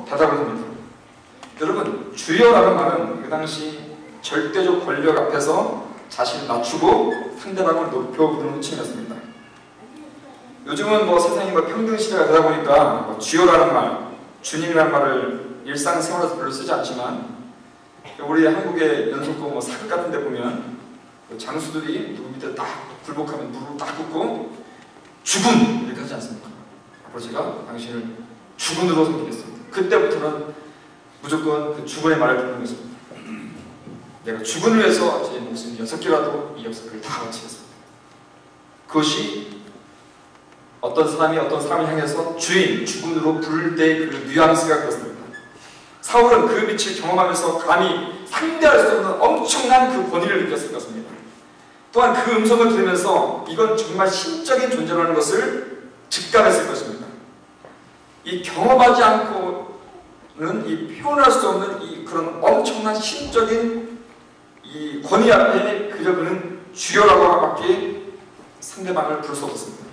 대답을 합니다. 여러분, 주여라는 말은 그 당시 절대적 권력 앞에서 자신을 낮추고 상대방을 높여 부르는 호칭이었습니다. 요즘은 뭐 세상이 뭐 평등 시대가 되다 보니까 뭐 주여라는 말, 주님이라는 말을 일상생활에서 별로 쓰지 않지만, 우리 한국의 연속고 뭐 사극 같은 데 보면 장수들이 누구 밑에 딱 굴복하면 무릎을 딱 꿇고 죽음! 이렇게 하지 않습니까? 앞으로 제가 당신을 죽음으로 섬기겠습니다. 그때부터는 무조건 그 죽음의 말을 듣는 것입니다. 내가 죽음을 위해서 제 목숨 6개라도 이 역사를 다 바치겠습니다. 그것이 어떤 사람이 어떤 사람을 향해서 주인, 죽음으로 부를 때 그 뉘앙스가 그렇습니다. 사울은 그 빛을 경험하면서 감히 상대할 수 없는 엄청난 그 권위를 느꼈을 것입니다. 또한 그 음성을 들으면서 이건 정말 신적인 존재라는 것을 직감했을 것입니다. 이 경험하지 않고는 이 표현할 수 없는 이 그런 엄청난 신적인 이 권위 앞에 그저 그는 주여라고 밖에 상대방을 부를 수 없었습니다.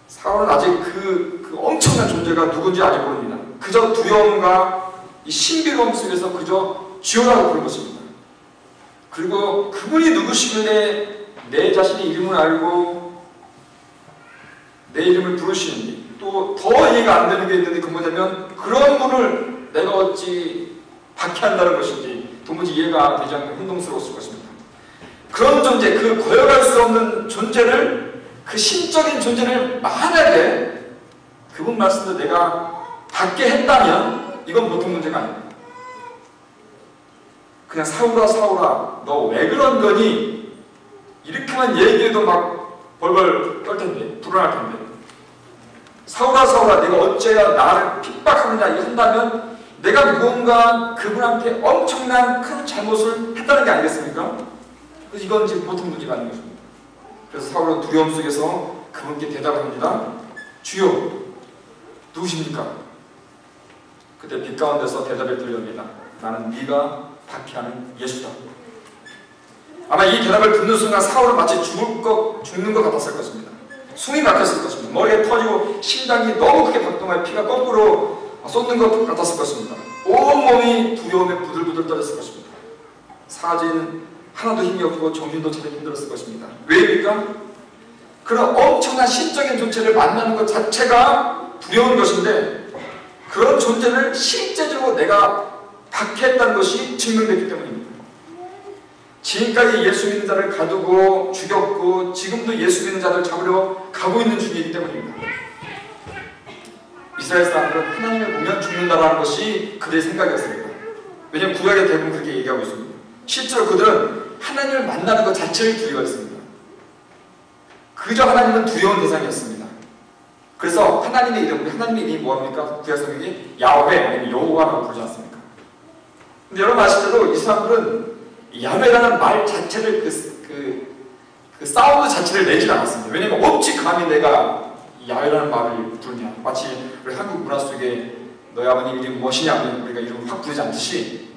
사울은 아직 그 엄청난 존재가 누군지 아직 모릅니다. 그저 두려움과 이 신비로움 속에서 그저 주여라고 부른 것입니다. 그리고 그분이 누구시길래 내 자신의 이름을 알고 내 이름을 부르시는지, 또 더 이해가 안 되는 게 있는데, 그 뭐냐면 그런 분을 내가 어찌 박해한다는 것인지 도무지 이해가 되지 않고 혼동스러웠을 것입니다. 그런 존재, 그 거역할 수 없는 존재를, 그 신적인 존재를 만약에 그분 말씀도 내가 받게 했다면 이건 보통 문제가 아닙니다. 그냥 사울아 사울아 너 왜 그런 거니? 이렇게만 얘기해도 막 벌벌 떨 텐데, 불안할 텐데, 사울아 사울아 내가 어째야 나를 핍박하느냐 이거 한다면 내가 무언가 그분한테 엄청난 큰 잘못을 했다는 게 아니겠습니까? 그래서 이건 지금 보통 문제가 아닌 것입니다. 그래서 사울은 두려움 속에서 그분께 대답을 합니다. 주여, 누구십니까? 그때 빛 가운데서 대답을 들려옵니다. 나는 네가 박해하는 예수다. 아마 이 대답을 듣는 순간 사울은 마치 죽는 것 같았을 것입니다. 숨이 막혔을 것입니다. 머리가 터지고 심장이 너무 크게 박동하여 피가 거꾸로 쏟는 것 같았을 것입니다. 온몸이 두려움에 부들부들 떨었을 것입니다. 사지는 하나도 힘이 없고 정신도 차리기 힘들었을 것입니다. 왜입니까? 그런 엄청난 신적인 존재를 만나는 것 자체가 두려운 것인데, 그런 존재를 실제적으로 내가 박해했다는 것이 증명됐기 때문입니다. 지금까지 예수 믿는 자를 가두고 죽였고 지금도 예수 믿는 자들 잡으려 가고 있는 중이기 때문입니다. 이스라엘 사람들은 하나님을 보면 죽는다라는 것이 그들의 생각이었습니다. 왜냐하면 구약의 대부분 그렇게 얘기하고 있습니다. 실제로 그들은 하나님을 만나는 것 자체를 두려워했습니다. 그저 하나님은 두려운 대상이었습니다. 그래서 하나님의 이름이 뭐합니까? 구약 성경이 야훼 아니면 여호와라고 부르지 않습니까? 근데 여러분 아시대로 이 사람들은 야훼라는 말 자체를 그 사운드 자체를 내지 않았습니다. 왜냐면 어찌 감히 내가 야훼라는 말을 부르냐. 마치 우리 한국 문화 속에 너희 아버님 이름이 무엇이냐 우리가 이름을 확 부르지 않듯이,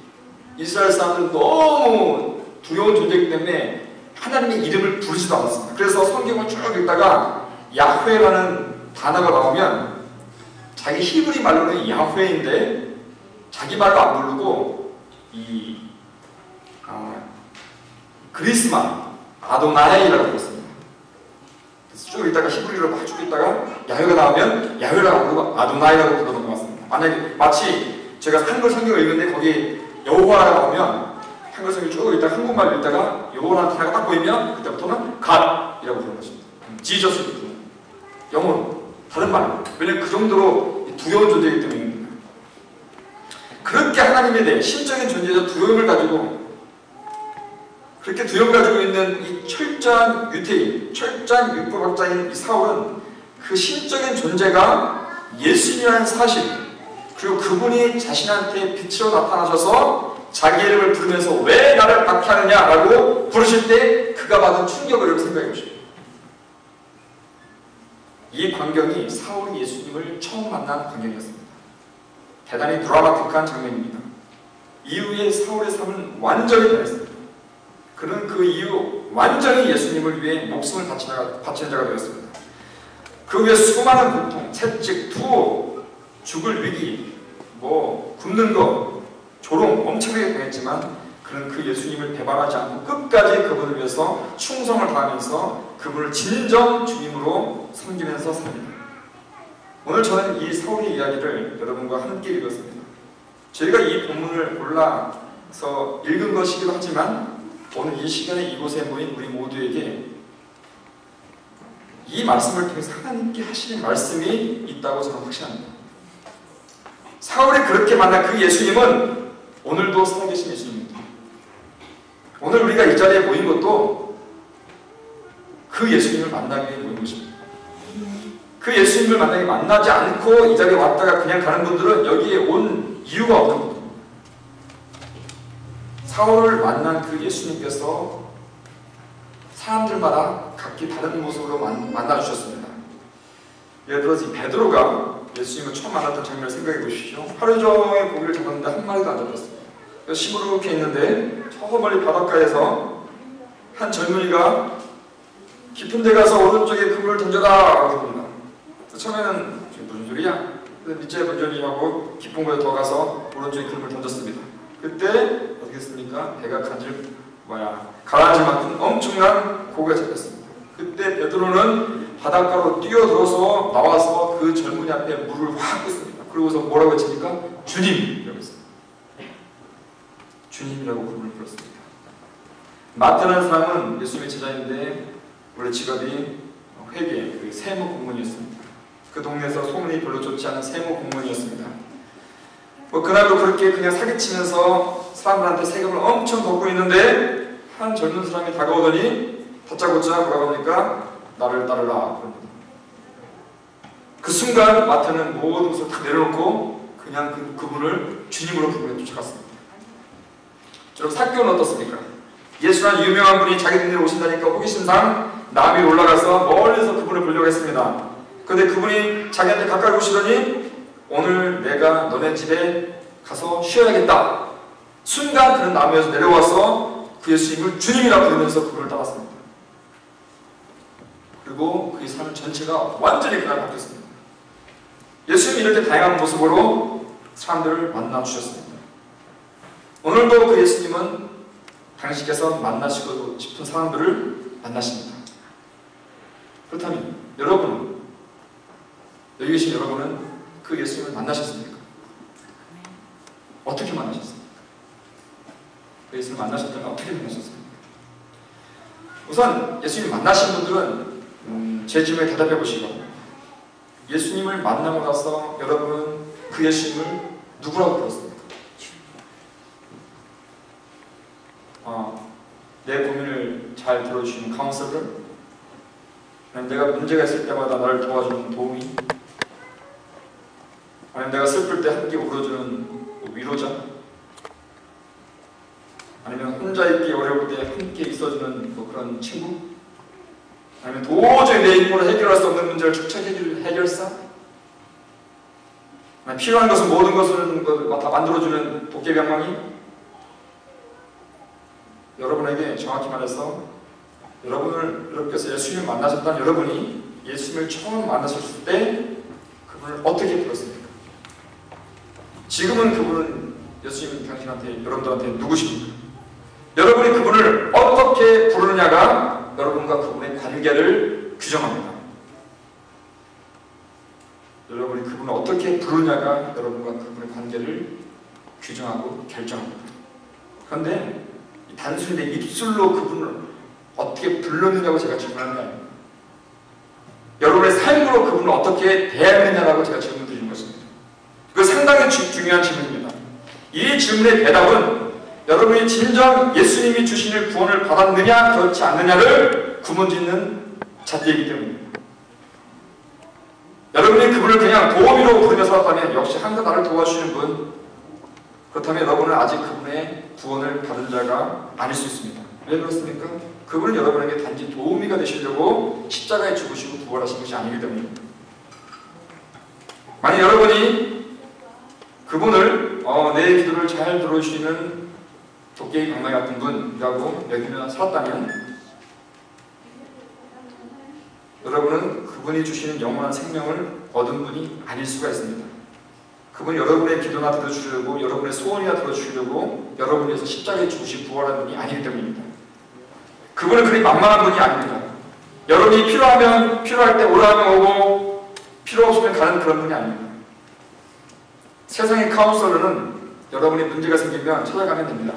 이스라엘 사람들은 너무 두려운 존재이기 때문에 하나님의 이름을 부르지도 않았습니다. 그래서 성경을 쭉 읽다가 야훼라는 단어가 나오면 자기 히브리 말로는 야훼인데 자기 말로 안 부르고 그리스만 아도나이라고 불렀습니다. 그래서 쭉 읽다가 히브리로 막 쭉 읽다가 야훼가 나오면 야훼라고 부르고 아도나이라고 불러 넘어갔습니다. 만약에 마치 제가 한글 성경을 읽는데 거기 여호와라고 나오면 한글 성경 쭉 읽다가 한국말 읽다가 여호와라는 단어가 딱 보이면 그때부터는 갓이라고 부르는 것입니다. 지저스를 부르는 영어로, 다른 말로. 왜냐하면 그 정도로 두려운 존재이기 때문입니다. 그렇게 하나님에 대해 신적인 존재에서 두려움을 가지고, 그렇게 두려움을 가지고 있는 이 철저한 유태인, 철저한 율법학자인 이 사울은 그 신적인 존재가 예수님이라는 사실, 그리고 그분이 자신한테 빛으로 나타나셔서 자기 이름을 부르면서 왜 나를 박해하느냐라고 부르실 때 그가 받은 충격을 생각해 보십시오. 이 광경이 사울이 예수님을 처음 만난 광경이었습니다. 대단히 드라마틱한 장면입니다. 이후에 사울의 삶은 완전히 변했습니다. 그는 그 이후 완전히 예수님을 위해 목숨을 바치는 자가 되었습니다. 그 후에 수많은 고통, 채찍, 투호, 죽을 위기, 뭐 굶는 거, 조롱 엄청나게 당했지만 그는 그 예수님을 배반하지 않고 끝까지 그분을 위해서 충성을 다하면서 그분을 진정 주님으로 섬기면서 삽니다. 오늘 저는 이 사울의 이야기를 여러분과 함께 읽었습니다. 저희가 이 본문을 골라서 읽은 것이기도 하지만 오늘 이 시간에 이곳에 모인 우리 모두에게 이 말씀을 통해서 하나님께 하시는 말씀이 있다고 저는 확신합니다. 사울이 그렇게 만난 그 예수님은 오늘도 살아계신 예수님입니다. 오늘 우리가 이 자리에 모인 것도 그 예수님을 만나기 위해 모인 것입니다. 그 예수님을 만나지 않고 이 자리에 왔다가 그냥 가는 분들은 여기에 온 이유가 없는 겁니다. 사울을 만난 그 예수님께서 사람들마다 각기 다른 모습으로 만나주셨습니다. 예를 들어서 이 베드로가 예수님을 처음 만났던 장면을 생각해 보십시오. 하루 종일 고기를 잡았는데 한 마리도 안 잡혔어요. 시무룩해 있는데 저 멀리 바닷가에서 한 젊은이가 깊은 데 가서 오른쪽에 그물을 던져라 그럽니다. 처음에는 무슨 소리야? 밑에 문전이 하고 깊은 곳에 더 가서 오른쪽에 그물을 던졌습니다. 그때 어떻게 했습니까? 배가 가라앉을 만큼 엄청난 고기가 잡혔습니다. 그때 베드로는 바닷가로 뛰어들어서 나와서 그 젊은이 앞에 물을 확 붓습니다. 그러고서 뭐라고 했습니까? 주님이라고 했습니다. 주님이라고 그분을 불렀습니다. 마태라는 사람은 예수님의 제자인데 원래 직업이 회계, 세무 공무원이었습니다. 그 동네에서 소문이 별로 좋지 않은 세무 공무원이었습니다. 그날도 그렇게 그냥 사기치면서 사람들한테 세금을 엄청 걷고 있는데 한 젊은 사람이 다가오더니 다짜고짜 뭐라고 합니까? 나를 따르라 그럽니다. 그 순간 마태는 모든 것을 다 내려놓고 그냥 그분을 주님으로 부르며 쫓아갔습니다. 여러분, 사교는 어떻습니까? 예수라는 유명한 분이 자기 동네에 오신다니까 호기심상 남 위에 올라가서 멀리서 그분을 보려고 했습니다. 그런데 그분이 자기한테 가까이 오시더니 오늘 내가 너네 집에 가서 쉬어야겠다. 순간 그는 남 위에서 내려와서 그 예수님을 주님이라 부르면서 그분을 따랐습니다. 그리고 그의 삶 전체가 완전히 그날 바뀌었습니다. 예수님이 이렇게 다양한 모습으로 사람들을 만나주셨습니다. 오늘도 그 예수님은 당신께서 만나시고 싶은 사람들을 만나십니다. 그렇다면 여러분은, 여기 계신 여러분은 그 예수님을 만나셨습니까? 어떻게 만나셨습니까? 그 예수님을 만나셨다면 어떻게 만나셨습니까? 우선 예수님 만나신 분들은 제 질문에 대답해 보시고, 예수님을 만나고 나서 여러분은 그 예수님을 누구라고 불렀습니까? 내 고민을 잘 들어주시는 카운슬러? 아니면 내가 문제가 있을 때마다 나를 도와주는 도우미? 아니면 내가 슬플 때 함께 울어주는 위로자? 아니면 혼자 있기 어려울 때 함께 있어주는 그런 친구? 아니면 도저히 내 힘으로 해결할 수 없는 문제를 축적 해결사? 아니면 필요한 것은 모든 것을 다 만들어주는 도깨비방망이? 여러분에게 정확히 말해서 여러분께서 예수님을 만나셨다는 여러분이 예수님을 처음 만나셨을 때 그분을 어떻게 불렀습니까? 지금은 그분은 예수님은 당신한테, 여러분들한테 누구십니까? 여러분이 그분을 어떻게 부르느냐가 여러분과 그분의 관계를 규정합니다. 여러분이 그분을 어떻게 부르느냐가 여러분과 그분의 관계를 규정하고 결정합니다. 그런데 단순히 내 입술로 그분을 어떻게 부르느냐고 제가 질문하는 게 아닙니다. 여러분의 삶으로 그분을 어떻게 대하느냐라고 제가 질문 드리는 것입니다. 그거 상당히 중요한 질문입니다. 이 질문의 대답은 여러분이 진정 예수님이 주시는 구원을 받았느냐 그렇지 않느냐를 구분짓는 잣대이기 때문입니다. 여러분이 그분을 그냥 도우미로 부르며 살았다면 역시 항상 나를 도와주시는 분, 그렇다면 여러분은 아직 그분의 구원을 받은 자가 아닐 수 있습니다. 왜 그렇습니까? 그분은 여러분에게 단지 도우미가 되시려고 십자가에 죽으시고 부활하신 것이 아니기 때문입니다. 만약 여러분이 그분을 내 기도를 잘 들어주시는 도깨비 방망이 같은 분이라고 여기며 살았다면 여러분은 그분이 주시는 영원한 생명을 얻은 분이 아닐 수가 있습니다. 그분이 여러분의 기도나 들어주려고, 여러분의 소원이나 들어주려고 여러분을 위해서 십자가에 죽으신 부활한 분이 아니기 때문입니다. 그분은 그리 만만한 분이 아닙니다. 여러분이 필요할 때 오라면 오고 필요 없으면 가는 그런 분이 아닙니다. 세상의 카운슬러는 여러분이 문제가 생기면 찾아가면 됩니다.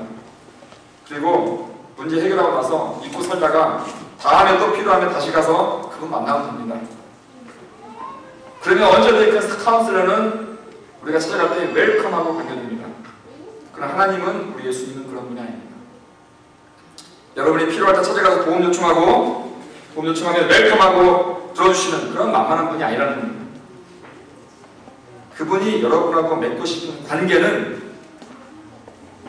그리고 문제 해결하고 나서 잊고 살다가 다음에 또 필요하면 다시 가서 그분 만나면 됩니다. 그러면 언제든지 그 카운슬러는 우리가 찾아갈 때 웰컴하고 반겨줍니다. 그러나 하나님은, 우리 예수님은 그런 분이 아닙니다. 여러분이 필요할 때 찾아가서 도움 요청하면 웰컴하고 들어주시는 그런 만만한 분이 아니라는 겁니다. 그분이 여러분하고 맺고 싶은 관계는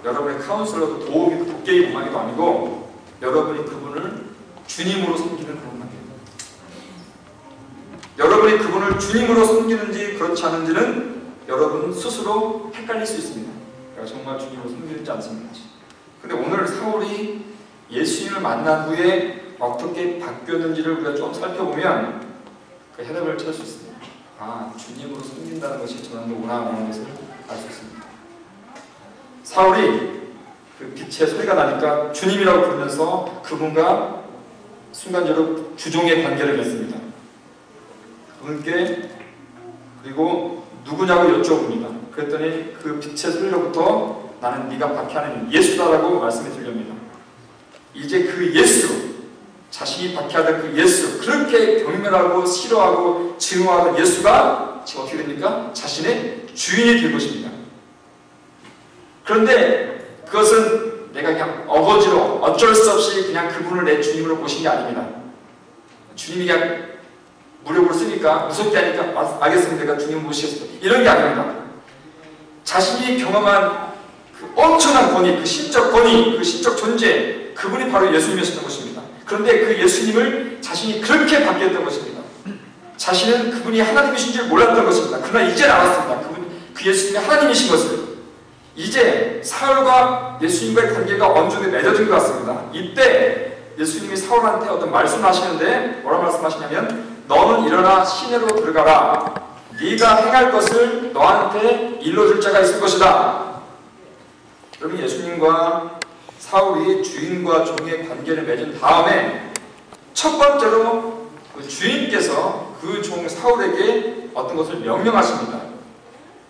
여러분의 카운슬러도 도깨비 공망이도 아니고 여러분이 그분을 주님으로 섬기는 그런 관계입니다. 여러분이 그분을 주님으로 섬기는지 그렇지 않은지는 여러분 스스로 헷갈릴 수 있습니다. 내가 정말 주님으로 섬기는지 안 섬기는지. 근데 오늘 사울이 예수님을 만난 후에 어떻게 바뀌었는지를 우리가 좀 살펴보면 그 해답을 찾을 수 있습니다. 아, 주님으로 섬긴다는 것이 저는 원하는 것을 알 수 있습니다. 사울이 그 빛의 소리가 나니까 주님이라고 부르면서 그분과 순간적으로 주종의 관계를 맺습니다. 그분께 그리고 누구냐고 여쭤봅니다. 그랬더니 그 빛의 소리로부터 나는 네가 박해하는 예수다라고 말씀이 들립니다. 이제 그 예수, 자신이 박해하던 그 예수, 그렇게 경멸하고 싫어하고 증오하던 예수가 지금 어떻게 됩니까? 자신의 주인이 될 것입니다. 그런데 그것은 내가 그냥 어거지로 어쩔 수 없이 그냥 그분을 내 주님으로 모신 게 아닙니다. 주님이 그냥 무력으로 쓰니까 무섭게 하니까 알겠습니다. 내가 주님 모시겠습니다. 이런 게 아닙니다. 자신이 경험한 그 엄청난 권위, 그 신적 권위, 그 신적 존재, 그분이 바로 예수님이었던 것입니다. 그런데 그 예수님을 자신이 그렇게 바뀌었던 것입니다. 자신은 그분이 하나님이신 줄 몰랐던 것입니다. 그러나 이제 알았습니다. 그 예수님이 하나님이신 것을. 이제 사울과 예수님과의 관계가 어느 정도 맺어진 것 같습니다. 이때 예수님이 사울한테 어떤 말씀을 하시는데 뭐라 말씀하시냐면 너는 일어나 시내로 들어가라. 네가 행할 것을 너한테 일러줄 자가 있을 것이다. 여러분, 예수님과 사울이 주인과 종의 관계를 맺은 다음에 첫 번째로 그 주인께서 그 종 사울에게 어떤 것을 명령하십니다.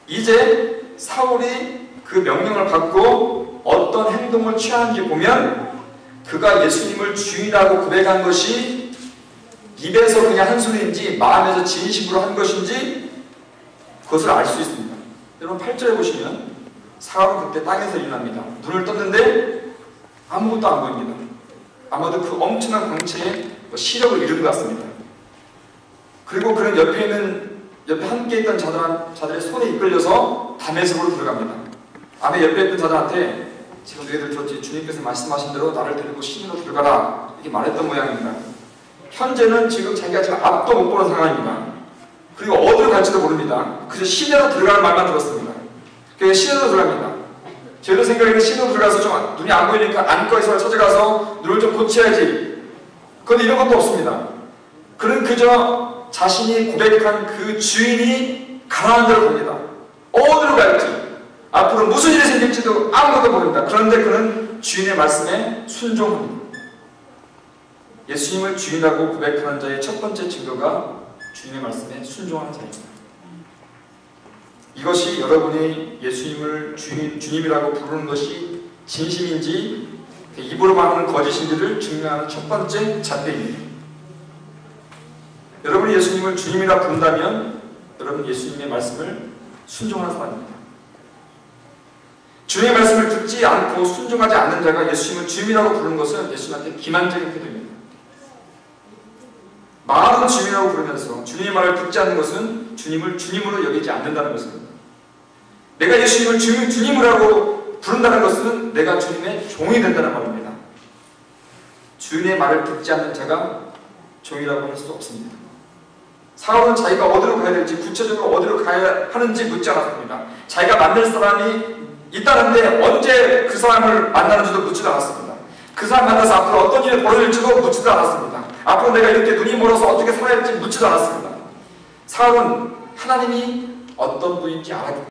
이제 사울이 그 명령을 받고 어떤 행동을 취하는지 보면 그가 예수님을 주인이라고 고백한 것이 입에서 그냥 한 소리인지 마음에서 진심으로 한 것인지 그것을 알 수 있습니다. 여러분 8절에 보시면 사울은 그때 땅에서 일어납니다. 눈을 떴는데 아무것도 안 보입니다. 아마도 그 엄청난 광채에 시력을 잃은 것 같습니다. 그리고 그는 옆에 함께 있던 자들의 손에 이끌려서 다메섹으로 들어갑니다. 아마 옆에 있던 자들한테 지금 너희들 들었지? 주님께서 말씀하신 대로 나를 데리고 시내로 들어가라 이렇게 말했던 모양입니다. 현재는 지금 자기가 지금 앞도 못 보는 상황입니다. 그리고 어디로 갈지도 모릅니다. 그래서 시내로 들어가는 말만 들었습니다. 그래서 시내로 들어갑니다. 저희도 생각에는 시내로 들어가서 좀 눈이 안 보이니까 안과의사를 찾아가서 눈을 좀 고쳐야지. 그런데 이런 것도 없습니다. 그는 그저 자신이 고백한 그 주인이 가라는 대로 봅니다. 어디로 갈지, 앞으로 무슨 일이 생길지도 아무것도 모릅니다. 그런데 그는 주인의 말씀에 순종합니다. 예수님을 주인하고 고백하는 자의 첫 번째 증거가 주인의 말씀에 순종하는 자입니다. 이것이 여러분이 예수님을 주님이라고 부르는 것이 진심인지 입으로 말하는 거짓인지를 증명하는 첫 번째 잣대입니다. 여러분이 예수님을 주님이라 부른다면 여러분 예수님의 말씀을 순종하는 사람입니다. 주님의 말씀을 듣지 않고 순종하지 않는 자가 예수님을 주님이라고 부르는 것은 예수님한테 기만적인 태도입니다. 말은 주님이라고 부르면서 주님의 말을 듣지 않는 것은 주님을 주님으로 여기지 않는다는 것입니다. 내가 예수님을 주님이라고 부른다는 것은 내가 주님의 종이 된다는 말입니다. 주인의 말을 듣지 않는 자가 종이라고 할 수 없습니다. 사울은 자기가 어디로 가야 될지, 구체적으로 어디로 가야 하는지 묻지 않았습니다. 자기가 만날 사람이 있다는데 언제 그 사람을 만나는지도 묻지도 않았습니다. 그 사람 만나서 앞으로 어떤 일이 벌어질지도 묻지도 않았습니다. 앞으로 내가 이렇게 눈이 멀어서 어떻게 살아야 할지 묻지도 않았습니다. 사울은 하나님이 어떤 분인지 알았기